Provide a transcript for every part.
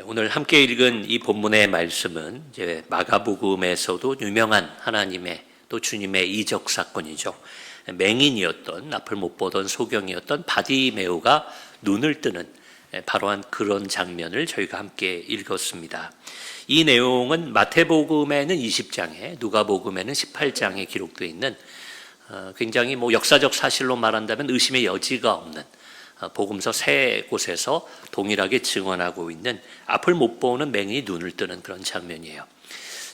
오늘 함께 읽은 이 본문의 말씀은 이제 마가복음에서도 유명한 하나님의 또 주님의 이적 사건이죠. 맹인이었던, 앞을 못 보던 소경이었던 바디메오가 눈을 뜨는 바로 한 그런 장면을 저희가 함께 읽었습니다. 이 내용은 마태복음에는 20장에, 누가복음에는 18장에 기록되어 있는 굉장히 역사적 사실로 말한다면 의심의 여지가 없는 복음서 세 곳에서 동일하게 증언하고 있는 앞을 못 보는 맹인이 눈을 뜨는 그런 장면이에요.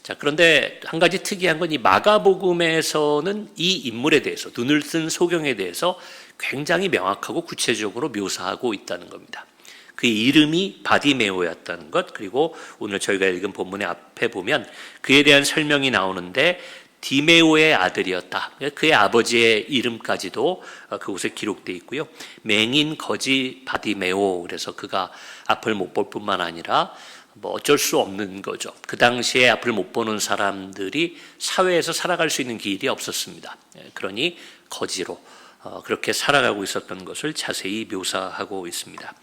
자, 그런데 한 가지 특이한 건 이 마가복음에서는 이 인물에 대해서, 눈을 뜬 소경에 대해서 굉장히 명확하고 구체적으로 묘사하고 있다는 겁니다. 그의 이름이 바디메오였다는 것, 그리고 오늘 저희가 읽은 본문의 앞에 보면 그에 대한 설명이 나오는데 디메오의 아들이었다. 그의 아버지의 이름까지도 그곳에 기록되어 있고요. 맹인 거지 바디메오, 그래서 그가 앞을 못 볼 뿐만 아니라 어쩔 수 없는 거죠. 그 당시에 앞을 못 보는 사람들이 사회에서 살아갈 수 있는 길이 없었습니다. 그러니 거지로 그렇게 살아가고 있었던 것을 자세히 묘사하고 있습니다.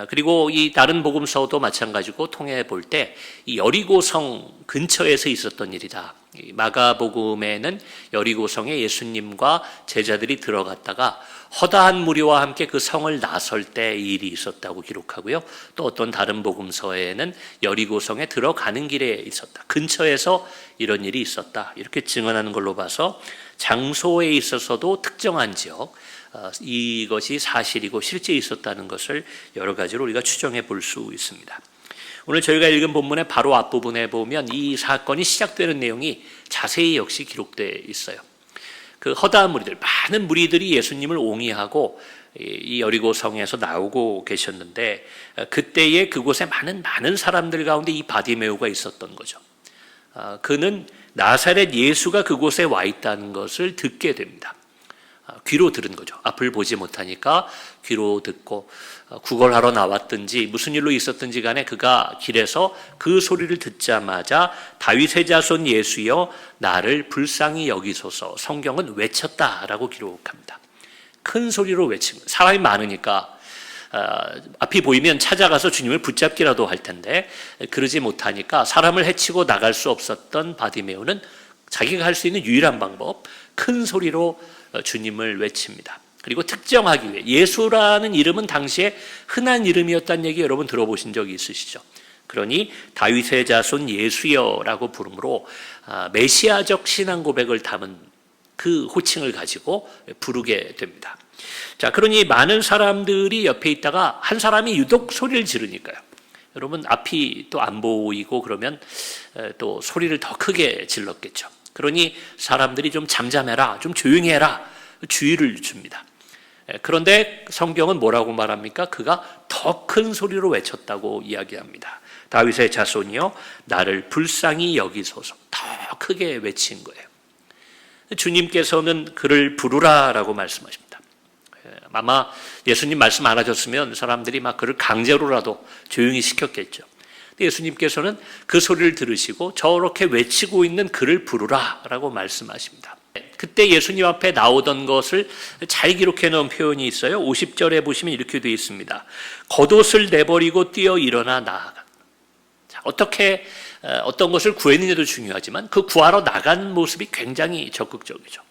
그리고 이 다른 복음서도 마찬가지고 통해 볼 때 이 여리고성 근처에서 있었던 일이다. 마가복음에는 여리고성에 예수님과 제자들이 들어갔다가 허다한 무리와 함께 그 성을 나설 때 이 일이 있었다고 기록하고요. 또 어떤 다른 복음서에는 여리고성에 들어가는 길에 있었다. 근처에서 이런 일이 있었다. 이렇게 증언하는 걸로 봐서 장소에 있어서도 특정한 지역, 이것이 사실이고 실제 있었다는 것을 여러 가지로 우리가 추정해 볼 수 있습니다. 오늘 저희가 읽은 본문의 바로 앞부분에 보면 이 사건이 시작되는 내용이 자세히 역시 기록되어 있어요. 그 허다한 무리들, 많은 무리들이 예수님을 옹이하고 이 여리고성에서 나오고 계셨는데 그때에 그곳에 많은 사람들 가운데 이 바디메오가 있었던 거죠. 그는 나사렛 예수가 그곳에 와 있다는 것을 듣게 됩니다. 귀로 들은 거죠. 앞을 보지 못하니까 귀로 듣고 구걸하러 나왔든지 무슨 일로 있었든지 간에 그가 길에서 그 소리를 듣자마자 다윗의 자손 예수여 나를 불쌍히 여기소서, 성경은 외쳤다라고 기록합니다. 큰 소리로 외친 거예요. 사람이 많으니까 앞이 보이면 찾아가서 주님을 붙잡기라도 할 텐데 그러지 못하니까 사람을 해치고 나갈 수 없었던 바디메오는 자기가 할 수 있는 유일한 방법, 큰 소리로 주님을 외칩니다. 그리고 특정하기 위해, 예수라는 이름은 당시에 흔한 이름이었다는 얘기 여러분 들어보신 적이 있으시죠? 그러니 다윗의 자손 예수여라고 부르므로 메시아적 신앙 고백을 담은 그 호칭을 가지고 부르게 됩니다. 자, 그러니 많은 사람들이 옆에 있다가 한 사람이 유독 소리를 지르니까요. 여러분 앞이 또 안 보이고 그러면 또 소리를 더 크게 질렀겠죠. 그러니 사람들이 좀 잠잠해라, 좀 조용히 해라 주의를 줍니다. 그런데 성경은 뭐라고 말합니까? 그가 더 큰 소리로 외쳤다고 이야기합니다. 다윗의 자손이여 나를 불쌍히 여기소서, 더 크게 외친 거예요. 주님께서는 그를 부르라라고 말씀하십니다. 아마 예수님 말씀 안 하셨으면 사람들이 막 그를 강제로라도 조용히 시켰겠죠. 예수님께서는 그 소리를 들으시고 저렇게 외치고 있는 그를 부르라라고 말씀하십니다. 그때 예수님 앞에 나오던 것을 잘 기록해 놓은 표현이 있어요. 50절에 보시면 이렇게 되어 있습니다. 겉옷을 내버리고 뛰어 일어나 나아가. 어떻게 어떤 것을 구했느냐도 중요하지만 그 구하러 나간 모습이 굉장히 적극적이죠.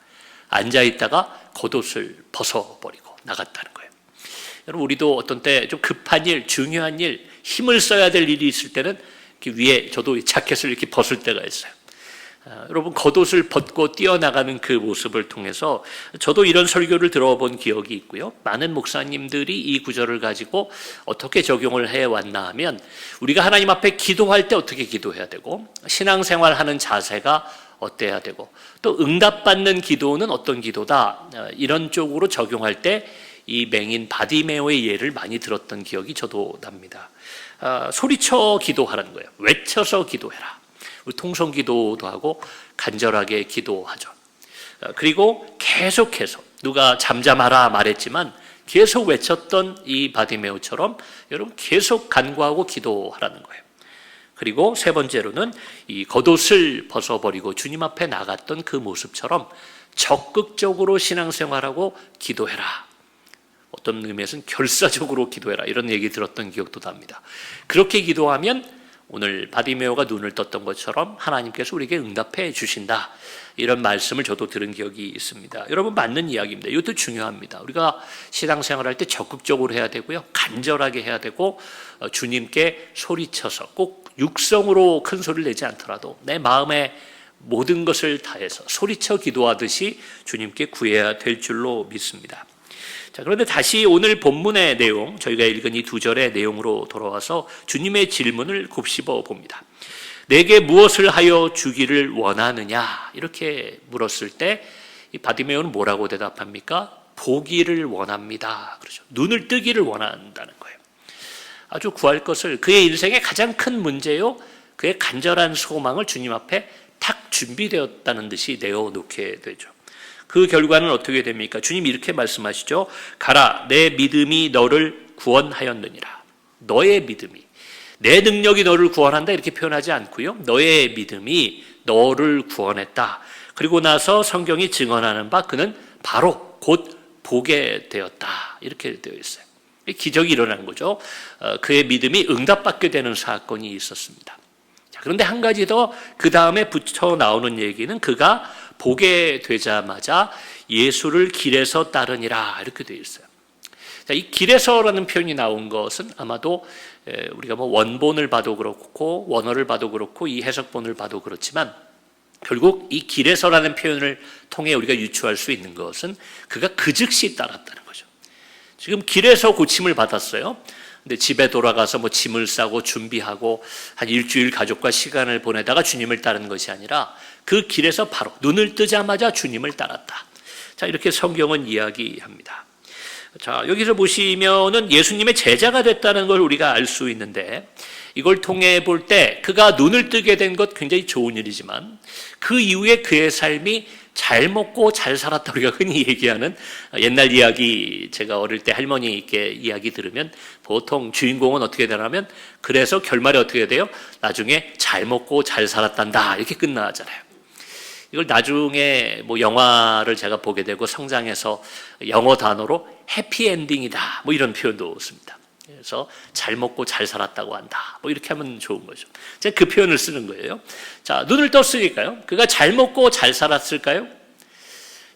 앉아있다가 겉옷을 벗어버리고 나갔다는 거예요. 여러분 우리도 어떤 때 좀 급한 일, 중요한 일, 힘을 써야 될 일이 있을 때는 이렇게 위에 저도 자켓을 이렇게 벗을 때가 있어요. 여러분 겉옷을 벗고 뛰어나가는 그 모습을 통해서 저도 이런 설교를 들어본 기억이 있고요. 많은 목사님들이 이 구절을 가지고 어떻게 적용을 해왔나 하면 우리가 하나님 앞에 기도할 때 어떻게 기도해야 되고 신앙생활하는 자세가 어때야 되고 또 응답받는 기도는 어떤 기도다, 이런 쪽으로 적용할 때 이 맹인 바디메오의 예를 많이 들었던 기억이 저도 납니다. 소리쳐 기도하라는 거예요. 외쳐서 기도해라. 우리 통성 기도도 하고 간절하게 기도하죠. 그리고 계속해서 누가 잠잠하라 말했지만 계속 외쳤던 이 바디메오처럼 여러분 계속 간구하고 기도하라는 거예요. 그리고 세 번째로는 이 겉옷을 벗어버리고 주님 앞에 나갔던 그 모습처럼 적극적으로 신앙생활하고 기도해라. 어떤 의미에서는 결사적으로 기도해라 이런 얘기 들었던 기억도 납니다. 그렇게 기도하면 오늘 바디메오가 눈을 떴던 것처럼 하나님께서 우리에게 응답해 주신다, 이런 말씀을 저도 들은 기억이 있습니다. 여러분, 맞는 이야기입니다. 이것도 중요합니다. 우리가 신앙생활할 때 적극적으로 해야 되고요, 간절하게 해야 되고, 주님께 소리쳐서 꼭 육성으로 큰 소리를 내지 않더라도 내 마음에 모든 것을 다해서 소리쳐 기도하듯이 주님께 구해야 될 줄로 믿습니다. 자, 그런데 다시 오늘 본문의 내용, 저희가 읽은 이 2절의 내용으로 돌아와서 주님의 질문을 곱씹어 봅니다. 내게 무엇을 하여 주기를 원하느냐, 이렇게 물었을 때 이 바디메오는 뭐라고 대답합니까? 보기를 원합니다. 그렇죠. 눈을 뜨기를 원한다는 거예요. 아주 구할 것을, 그의 인생의 가장 큰 문제요, 그의 간절한 소망을 주님 앞에 탁 준비되었다는 듯이 내어놓게 되죠. 그 결과는 어떻게 됩니까? 주님이 이렇게 말씀하시죠. 가라, 내 믿음이 너를 구원하였느니라. 너의 믿음이, 내 능력이 너를 구원한다 이렇게 표현하지 않고요, 너의 믿음이 너를 구원했다. 그리고 나서 성경이 증언하는 바 그는 바로 곧 보게 되었다, 이렇게 되어 있어요. 기적이 일어난 거죠. 그의 믿음이 응답받게 되는 사건이 있었습니다. 자, 그런데 한 가지 더 그 다음에 붙여 나오는 얘기는 그가 보게 되자마자 예수를 길에서 따르니라, 이렇게 되어 있어요. 자, 이 길에서라는 표현이 나온 것은 아마도 우리가 뭐 원본을 봐도 그렇고 원어를 봐도 그렇고 이 해석본을 봐도 그렇지만 결국 이 길에서라는 표현을 통해 우리가 유추할 수 있는 것은 그가 그 즉시 따랐다는 거죠. 지금 길에서 고침을 받았어요. 근데 집에 돌아가서 뭐 짐을 싸고 준비하고 한 일주일 가족과 시간을 보내다가 주님을 따르는 것이 아니라 그 길에서 바로 눈을 뜨자마자 주님을 따랐다. 자, 이렇게 성경은 이야기합니다. 자, 여기서 보시면은 예수님의 제자가 됐다는 걸 우리가 알 수 있는데, 이걸 통해 볼 때 그가 눈을 뜨게 된 것 굉장히 좋은 일이지만 그 이후에 그의 삶이 잘 먹고 잘 살았다, 우리가 흔히 얘기하는 옛날 이야기, 제가 어릴 때 할머니께 이야기 들으면 보통 주인공은 어떻게 되냐면 그래서 결말이 어떻게 돼요? 나중에 잘 먹고 잘 살았단다, 이렇게 끝나잖아요. 이걸 나중에 뭐 영화를 제가 보게 되고 성장해서 영어 단어로 해피엔딩이다, 뭐 이런 표현도 씁니다. 그래서 잘 먹고 잘 살았다고 한다, 뭐 이렇게 하면 좋은 거죠. 제가 그 표현을 쓰는 거예요. 자, 눈을 떴으니까요. 그가 잘 먹고 잘 살았을까요?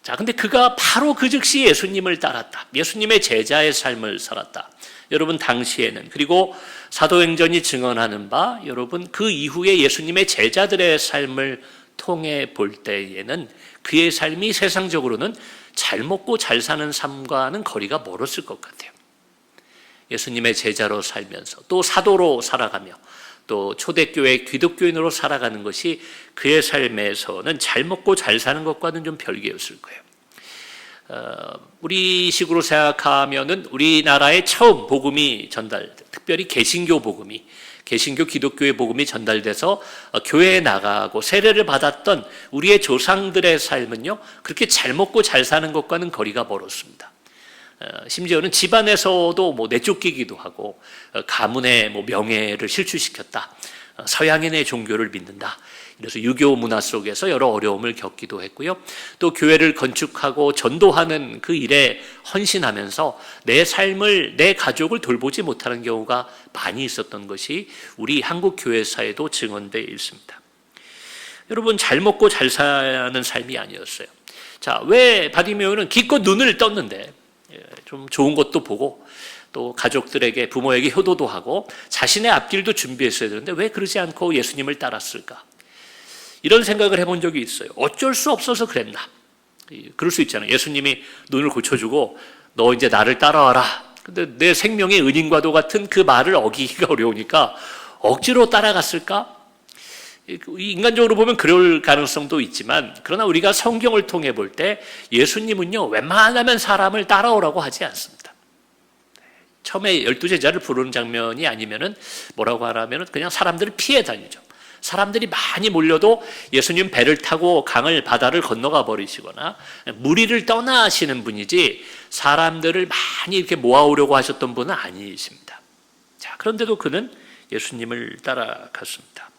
자, 근데 그가 바로 그 즉시 예수님을 따랐다. 예수님의 제자의 삶을 살았다. 여러분, 당시에는, 그리고 사도행전이 증언하는 바, 여러분 그 이후에 예수님의 제자들의 삶을 통해 볼 때에는 그의 삶이 세상적으로는 잘 먹고 잘 사는 삶과는 거리가 멀었을 것 같아요. 예수님의 제자로 살면서 또 사도로 살아가며 또 초대교회 기독교인으로 살아가는 것이 그의 삶에서는 잘 먹고 잘 사는 것과는 좀 별개였을 거예요. 우리 식으로 생각하면은 우리나라에 처음 복음이 특별히 개신교 기독교의 복음이 전달돼서 교회에 나가고 세례를 받았던 우리의 조상들의 삶은요, 그렇게 잘 먹고 잘 사는 것과는 거리가 멀었습니다. 심지어는 집안에서도 뭐 내쫓기기도 하고 가문의 뭐 명예를 실추시켰다, 서양인의 종교를 믿는다, 그래서 유교 문화 속에서 여러 어려움을 겪기도 했고요. 또 교회를 건축하고 전도하는 그 일에 헌신하면서 내 삶을, 내 가족을 돌보지 못하는 경우가 많이 있었던 것이 우리 한국 교회사에도 증언되어 있습니다. 여러분, 잘 먹고 잘 사는 삶이 아니었어요. 자, 왜 바디메오는 기껏 눈을 떴는데 좀 좋은 것도 보고 또 가족들에게, 부모에게 효도도 하고 자신의 앞길도 준비했어야 되는데 왜 그러지 않고 예수님을 따랐을까? 이런 생각을 해본 적이 있어요. 어쩔 수 없어서 그랬나? 그럴 수 있잖아요. 예수님이 눈을 고쳐주고 너 이제 나를 따라와라. 근데 내 생명의 은인과도 같은 그 말을 어기기가 어려우니까 억지로 따라갔을까? 인간적으로 보면 그럴 가능성도 있지만, 그러나 우리가 성경을 통해 볼 때 예수님은요, 웬만하면 사람을 따라오라고 하지 않습니다. 처음에 12제자를 부르는 장면이 아니면은 뭐라고 하라면은 그냥 사람들을 피해 다니죠. 사람들이 많이 몰려도 예수님 배를 타고 바다를 건너가 버리시거나 무리를 떠나시는 분이지 사람들을 많이 이렇게 모아오려고 하셨던 분은 아니십니다. 자, 그런데도 그는 예수님을 따라갔습니다.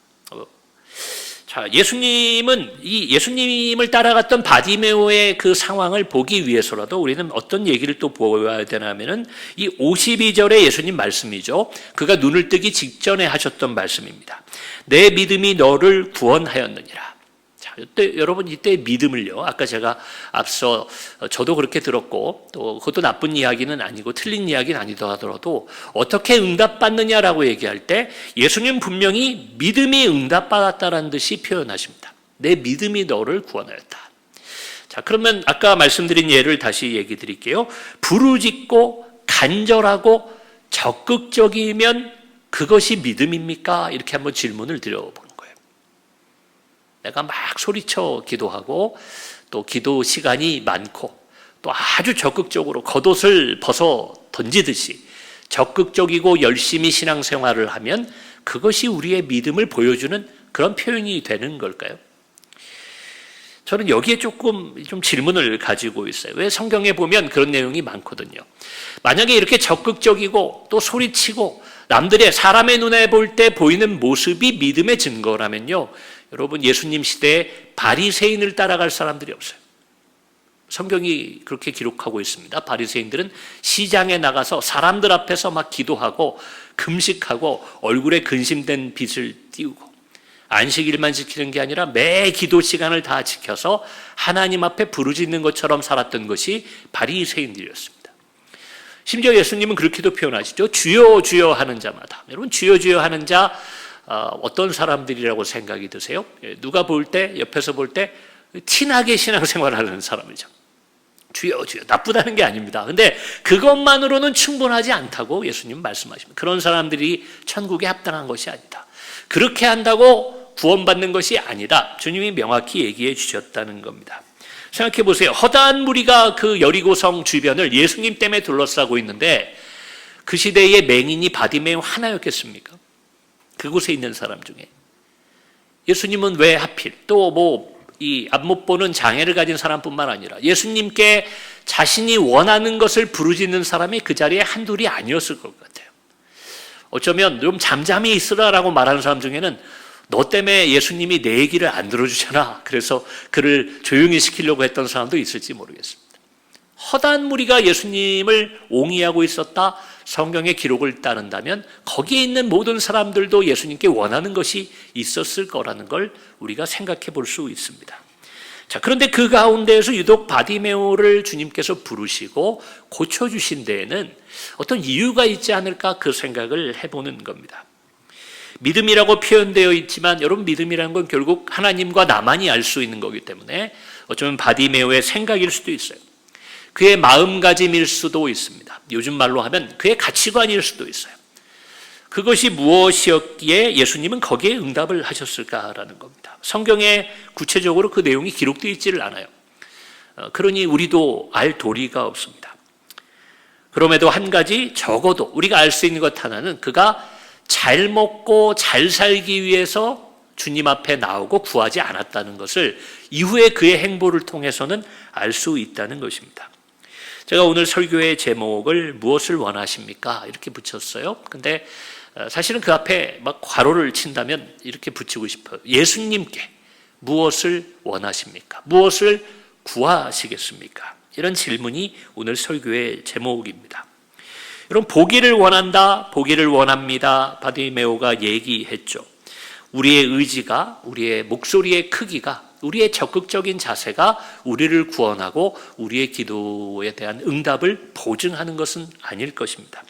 자, 예수님을 따라갔던 바디메오의 그 상황을 보기 위해서라도 우리는 어떤 얘기를 또 보아야 되나 하면은 이 52절의 예수님 말씀이죠. 그가 눈을 뜨기 직전에 하셨던 말씀입니다. 내 믿음이 너를 구원하였느니라. 자, 여러분 이때 믿음을요. 아까 제가 앞서 저도 그렇게 들었고 또 그것도 나쁜 이야기는 아니고 틀린 이야기는 아니더 하더라도 어떻게 응답받느냐라고 얘기할 때 예수님 분명히 믿음이 응답받았다라는 듯이 표현하십니다. 내 믿음이 너를 구원하였다. 자, 그러면 아까 말씀드린 예를 다시 얘기 드릴게요. 부르짖고 간절하고 적극적이면 그것이 믿음입니까? 이렇게 한번 질문을 드려보는 거예요. 내가 막 소리쳐 기도하고 또 기도 시간이 많고 또 아주 적극적으로 겉옷을 벗어 던지듯이 적극적이고 열심히 신앙생활을 하면 그것이 우리의 믿음을 보여주는 그런 표현이 되는 걸까요? 저는 여기에 좀 질문을 가지고 있어요. 왜 성경에 보면 그런 내용이 많거든요. 만약에 이렇게 적극적이고 또 소리치고 남들의 사람의 눈에 볼 때 보이는 모습이 믿음의 증거라면요. 여러분 예수님 시대에 바리새인을 따라갈 사람들이 없어요. 성경이 그렇게 기록하고 있습니다. 바리새인들은 시장에 나가서 사람들 앞에서 막 기도하고 금식하고 얼굴에 근심된 빛을 띄우고 안식일만 지키는 게 아니라 매 기도 시간을 다 지켜서 하나님 앞에 부르짖는 것처럼 살았던 것이 바리새인들이었습니다. 심지어 예수님은 그렇게도 표현하시죠. 주여 주여 하는 자마다. 여러분 주여 주여 하는 자 어떤 사람들이라고 생각이 드세요? 누가 볼 때 옆에서 볼 때 티나게 신앙생활을 하는 사람이죠. 주여 주여 나쁘다는 게 아닙니다. 근데 그것만으로는 충분하지 않다고 예수님 말씀하십니다. 그런 사람들이 천국에 합당한 것이 아니다. 그렇게 한다고 구원받는 것이 아니다. 주님이 명확히 얘기해 주셨다는 겁니다. 생각해 보세요. 허다한 무리가 그 여리고성 주변을 예수님 때문에 둘러싸고 있는데 그 시대의 맹인이 바디메오 하나였겠습니까? 그곳에 있는 사람 중에. 예수님은 왜 하필 또 이 앞 못 보는 장애를 가진 사람뿐만 아니라 예수님께 자신이 원하는 것을 부르짖는 사람이 그 자리에 한둘이 아니었을 것 같아요. 어쩌면 좀 잠잠히 있으라라고 말하는 사람 중에는 너 때문에 예수님이 내 얘기를 안 들어주잖아. 그래서 그를 조용히 시키려고 했던 사람도 있을지 모르겠습니다. 허다한 무리가 예수님을 옹이하고 있었다. 성경의 기록을 따른다면 거기에 있는 모든 사람들도 예수님께 원하는 것이 있었을 거라는 걸 우리가 생각해 볼 수 있습니다. 자, 그런데 그 가운데에서 유독 바디메오를 주님께서 부르시고 고쳐주신 데에는 어떤 이유가 있지 않을까 그 생각을 해보는 겁니다. 믿음이라고 표현되어 있지만 여러분 믿음이라는 건 결국 하나님과 나만이 알 수 있는 거기 때문에 어쩌면 바디메오의 생각일 수도 있어요. 그의 마음가짐일 수도 있습니다. 요즘 말로 하면 그의 가치관일 수도 있어요. 그것이 무엇이었기에 예수님은 거기에 응답을 하셨을까라는 겁니다. 성경에 구체적으로 그 내용이 기록되어 있지를 않아요. 그러니 우리도 알 도리가 없습니다. 그럼에도 한 가지 적어도 우리가 알 수 있는 것 하나는 그가 잘 먹고 잘 살기 위해서 주님 앞에 나오고 구하지 않았다는 것을 이후에 그의 행보를 통해서는 알 수 있다는 것입니다. 제가 오늘 설교의 제목을 무엇을 원하십니까? 이렇게 붙였어요. 근데 사실은 그 앞에 막 괄호를 친다면 이렇게 붙이고 싶어요. 예수님께 무엇을 원하십니까? 무엇을 구하시겠습니까? 이런 질문이 오늘 설교의 제목입니다. 여러분 보기를 원한다, 보기를 원합니다. 바디메오가 얘기했죠. 우리의 의지가, 우리의 목소리의 크기가, 우리의 적극적인 자세가 우리를 구원하고 우리의 기도에 대한 응답을 보증하는 것은 아닐 것입니다.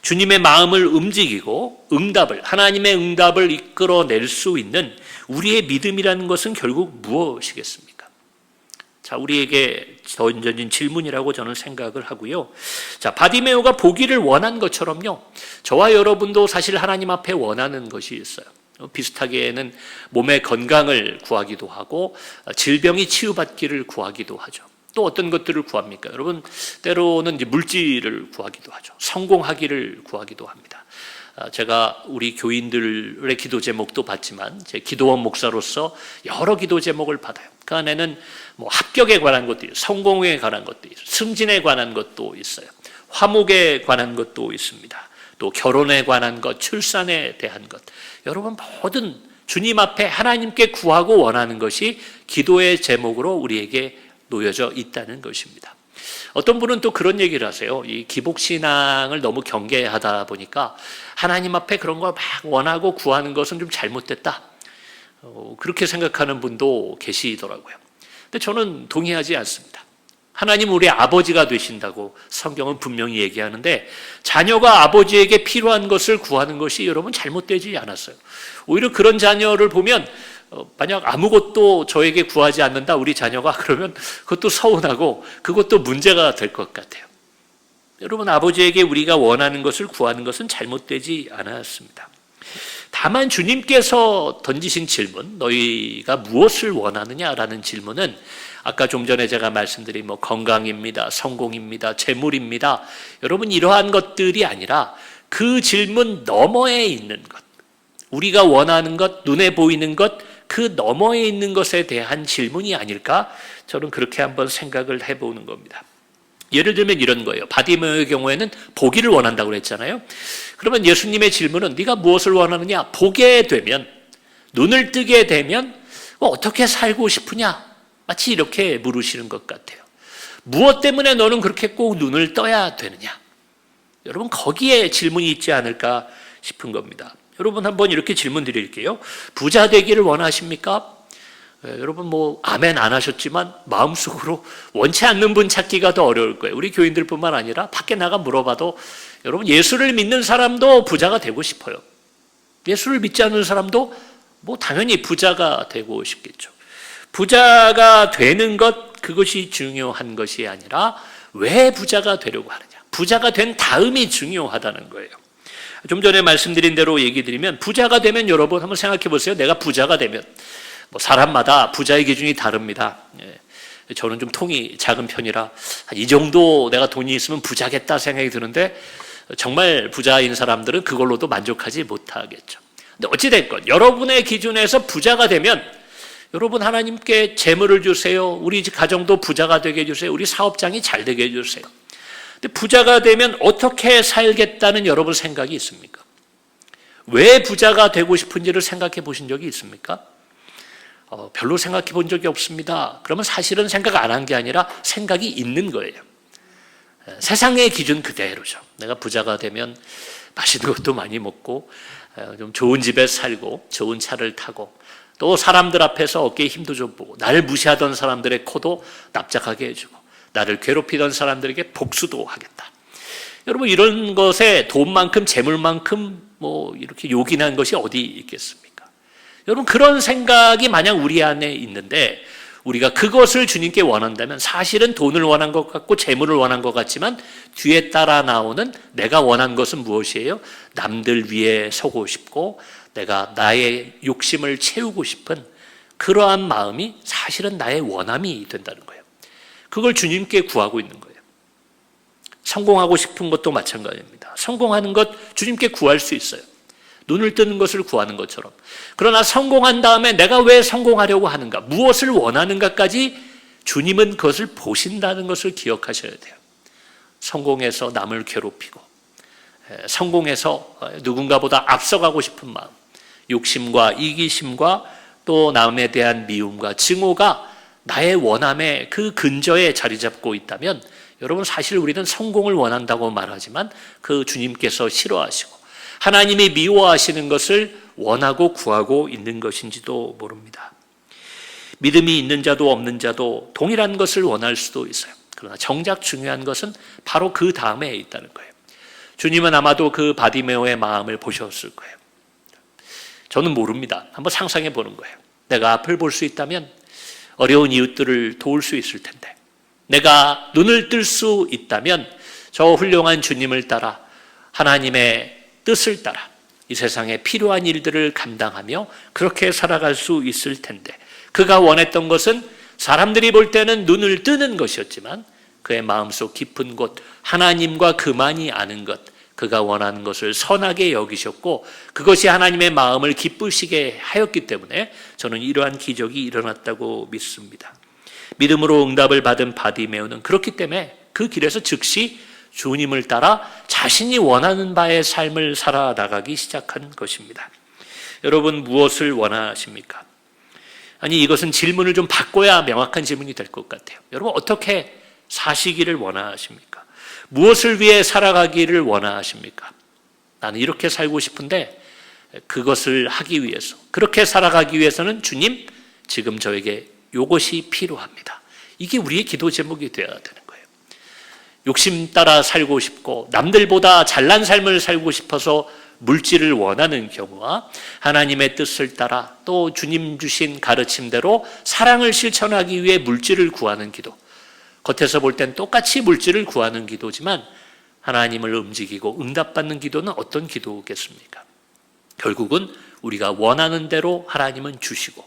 주님의 마음을 움직이고 응답을, 하나님의 응답을 이끌어낼 수 있는 우리의 믿음이라는 것은 결국 무엇이겠습니까? 자, 우리에게 던져진 질문이라고 저는 생각을 하고요. 자, 바디메오가 보기를 원한 것처럼요. 저와 여러분도 사실 하나님 앞에 원하는 것이 있어요. 비슷하게는 몸의 건강을 구하기도 하고 질병이 치유받기를 구하기도 하죠. 또 어떤 것들을 구합니까? 여러분 때로는 이제 물질을 구하기도 하죠. 성공하기를 구하기도 합니다. 제가 우리 교인들의 기도 제목도 받지만 제 기도원 목사로서 여러 기도 제목을 받아요. 그 안에는 합격에 관한 것도 있어요. 성공에 관한 것도 있어요. 승진에 관한 것도 있어요. 화목에 관한 것도 있습니다. 또 결혼에 관한 것, 출산에 대한 것. 여러분 모든 주님 앞에 하나님께 구하고 원하는 것이 기도의 제목으로 우리에게 놓여져 있다는 것입니다. 어떤 분은 또 그런 얘기를 하세요. 이 기복신앙을 너무 경계하다 보니까 하나님 앞에 그런 걸 막 원하고 구하는 것은 좀 잘못됐다. 그렇게 생각하는 분도 계시더라고요. 근데 저는 동의하지 않습니다. 하나님 우리 아버지가 되신다고 성경은 분명히 얘기하는데 자녀가 아버지에게 필요한 것을 구하는 것이 여러분 잘못되지 않았어요. 오히려 그런 자녀를 보면 만약 아무것도 저에게 구하지 않는다 우리 자녀가 그러면 그것도 서운하고 그것도 문제가 될 것 같아요. 여러분 아버지에게 우리가 원하는 것을 구하는 것은 잘못되지 않았습니다. 다만 주님께서 던지신 질문, 너희가 무엇을 원하느냐라는 질문은 아까 좀 전에 제가 말씀드린 건강입니다, 성공입니다, 재물입니다. 여러분 이러한 것들이 아니라 그 질문 너머에 있는 것, 우리가 원하는 것, 눈에 보이는 것, 그 너머에 있는 것에 대한 질문이 아닐까? 저는 그렇게 한번 생각을 해보는 겁니다. 예를 들면 이런 거예요. 바디메오의 경우에는 보기를 원한다고 그랬잖아요. 그러면 예수님의 질문은 네가 무엇을 원하느냐? 보게 되면, 눈을 뜨게 되면 어떻게 살고 싶으냐? 마치 이렇게 물으시는 것 같아요. 무엇 때문에 너는 그렇게 꼭 눈을 떠야 되느냐? 여러분 거기에 질문이 있지 않을까 싶은 겁니다. 여러분 한번 이렇게 질문 드릴게요. 부자 되기를 원하십니까? 여러분 아멘 안 하셨지만 마음속으로 원치 않는 분 찾기가 더 어려울 거예요. 우리 교인들뿐만 아니라 밖에 나가 물어봐도 여러분 예수를 믿는 사람도 부자가 되고 싶어요. 예수를 믿지 않는 사람도 당연히 부자가 되고 싶겠죠. 부자가 되는 것 그것이 중요한 것이 아니라 왜 부자가 되려고 하느냐. 부자가 된 다음이 중요하다는 거예요. 좀 전에 말씀드린 대로 얘기 드리면 부자가 되면 여러분 한번 생각해 보세요. 내가 부자가 되면 사람마다 부자의 기준이 다릅니다. 저는 좀 통이 작은 편이라 이 정도 내가 돈이 있으면 부자겠다 생각이 드는데 정말 부자인 사람들은 그걸로도 만족하지 못하겠죠. 근데 어찌됐건 여러분의 기준에서 부자가 되면 여러분 하나님께 재물을 주세요. 우리 가정도 부자가 되게 해주세요. 우리 사업장이 잘 되게 해주세요. 근데 부자가 되면 어떻게 살겠다는 여러분 생각이 있습니까? 왜 부자가 되고 싶은지를 생각해 보신 적이 있습니까? 별로 생각해 본 적이 없습니다. 그러면 사실은 생각 안 한 게 아니라 생각이 있는 거예요. 세상의 기준 그대로죠. 내가 부자가 되면 맛있는 것도 많이 먹고 좀 좋은 집에 살고 좋은 차를 타고 또 사람들 앞에서 어깨에 힘도 좀 보고 나를 무시하던 사람들의 코도 납작하게 해주고 나를 괴롭히던 사람들에게 복수도 하겠다. 여러분 이런 것에 돈만큼 재물만큼 이렇게 요긴한 것이 어디 있겠습니까? 여러분 그런 생각이 만약 우리 안에 있는데 우리가 그것을 주님께 원한다면 사실은 돈을 원한 것 같고 재물을 원한 것 같지만 뒤에 따라 나오는 내가 원한 것은 무엇이에요? 남들 위에 서고 싶고 내가 나의 욕심을 채우고 싶은 그러한 마음이 사실은 나의 원함이 된다는 거예요. 그걸 주님께 구하고 있는 거예요. 성공하고 싶은 것도 마찬가지입니다. 성공하는 것 주님께 구할 수 있어요. 눈을 뜨는 것을 구하는 것처럼. 그러나 성공한 다음에 내가 왜 성공하려고 하는가, 무엇을 원하는가까지 주님은 그것을 보신다는 것을 기억하셔야 돼요. 성공해서 남을 괴롭히고 성공해서 누군가보다 앞서가고 싶은 마음, 욕심과 이기심과 또 남에 대한 미움과 증오가 나의 원함의 그 근저에 자리 잡고 있다면 여러분 사실 우리는 성공을 원한다고 말하지만 그 주님께서 싫어하시고 하나님이 미워하시는 것을 원하고 구하고 있는 것인지도 모릅니다. 믿음이 있는 자도 없는 자도 동일한 것을 원할 수도 있어요. 그러나 정작 중요한 것은 바로 그 다음에 있다는 거예요. 주님은 아마도 그 바디메오의 마음을 보셨을 거예요. 저는 모릅니다. 한번 상상해 보는 거예요. 내가 앞을 볼 수 있다면 어려운 이웃들을 도울 수 있을 텐데, 내가 눈을 뜰 수 있다면 저 훌륭한 주님을 따라 하나님의 뜻을 따라 이 세상에 필요한 일들을 감당하며 그렇게 살아갈 수 있을 텐데, 그가 원했던 것은 사람들이 볼 때는 눈을 뜨는 것이었지만 그의 마음속 깊은 곳 하나님과 그만이 아는 것, 그가 원하는 것을 선하게 여기셨고 그것이 하나님의 마음을 기쁘시게 하였기 때문에 저는 이러한 기적이 일어났다고 믿습니다. 믿음으로 응답을 받은 바디메오는 그렇기 때문에 그 길에서 즉시 주님을 따라 자신이 원하는 바의 삶을 살아나가기 시작한 것입니다. 여러분 무엇을 원하십니까? 아니 이것은 질문을 좀 바꿔야 명확한 질문이 될 것 같아요. 여러분 어떻게 사시기를 원하십니까? 무엇을 위해 살아가기를 원하십니까? 나는 이렇게 살고 싶은데 그것을 하기 위해서, 그렇게 살아가기 위해서는 주님 지금 저에게 이것이 필요합니다. 이게 우리의 기도 제목이 되어야 되는 거예요. 욕심 따라 살고 싶고 남들보다 잘난 삶을 살고 싶어서 물질을 원하는 경우와 하나님의 뜻을 따라 또 주님 주신 가르침대로 사랑을 실천하기 위해 물질을 구하는 기도, 겉에서 볼 땐 똑같이 물질을 구하는 기도지만 하나님을 움직이고 응답받는 기도는 어떤 기도겠습니까? 결국은 우리가 원하는 대로 하나님은 주시고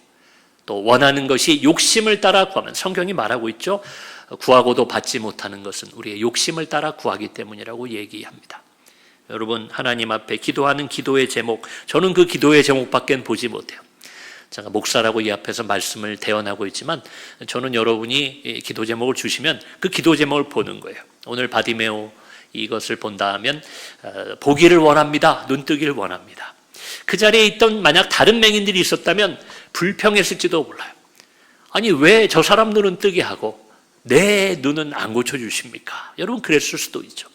또 원하는 것이 욕심을 따라 구하면, 성경이 말하고 있죠. 구하고도 받지 못하는 것은 우리의 욕심을 따라 구하기 때문이라고 얘기합니다. 여러분 하나님 앞에 기도하는 기도의 제목, 저는 그 기도의 제목밖에 보지 못해요. 제가 목사라고 이 앞에서 말씀을 대언하고 있지만 저는 여러분이 기도 제목을 주시면 그 기도 제목을 보는 거예요. 오늘 바디메오 이것을 본다 하면 보기를 원합니다. 눈 뜨기를 원합니다. 그 자리에 있던 만약 다른 맹인들이 있었다면 불평했을지도 몰라요. 아니 왜 저 사람 눈은 뜨게 하고 내 눈은 안 고쳐주십니까? 여러분 그랬을 수도 있죠.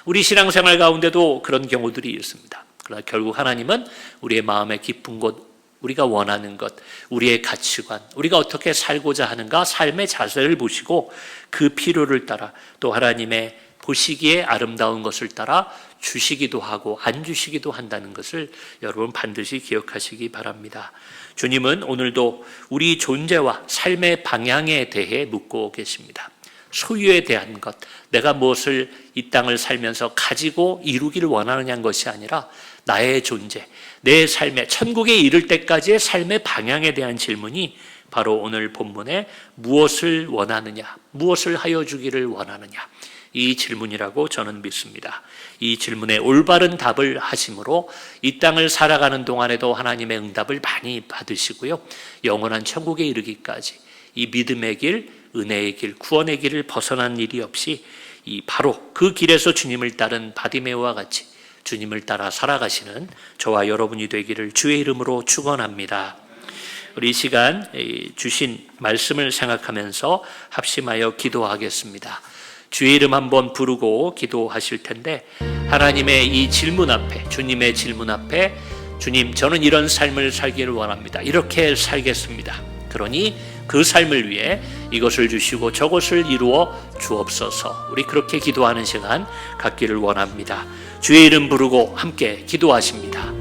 우리 신앙생활 가운데도 그런 경우들이 있습니다. 그러나 결국 하나님은 우리의 마음의 깊은 곳, 우리가 원하는 것, 우리의 가치관, 우리가 어떻게 살고자 하는가, 삶의 자세를 보시고 그 필요를 따라 또 하나님의 보시기에 아름다운 것을 따라 주시기도 하고 안 주시기도 한다는 것을 여러분 반드시 기억하시기 바랍니다. 주님은 오늘도 우리 존재와 삶의 방향에 대해 묻고 계십니다. 소유에 대한 것, 내가 무엇을 이 땅을 살면서 가지고 이루기를 원하느냐는 것이 아니라 나의 존재, 내 삶의 천국에 이를 때까지의 삶의 방향에 대한 질문이 바로 오늘 본문에 무엇을 원하느냐, 무엇을 하여 주기를 원하느냐, 이 질문이라고 저는 믿습니다. 이 질문에 올바른 답을 하심으로 이 땅을 살아가는 동안에도 하나님의 응답을 많이 받으시고요, 영원한 천국에 이르기까지 이 믿음의 길, 은혜의 길, 구원의 길을 벗어난 일이 없이 이 바로 그 길에서 주님을 따른 바디메오와 같이 주님을 따라 살아가시는 저와 여러분이 되기를 주의 이름으로 축원합니다. 우리 이 시간 주신 말씀을 생각하면서 합심하여 기도하겠습니다. 주의 이름 한번 부르고 기도하실 텐데, 하나님의 이 질문 앞에, 주님의 질문 앞에, 주님 저는 이런 삶을 살기를 원합니다. 이렇게 살겠습니다. 그러니 그 삶을 위해 이것을 주시고 저것을 이루어 주옵소서. 우리 그렇게 기도하는 시간 갖기를 원합니다. 주의 이름 부르고 함께 기도하십니다.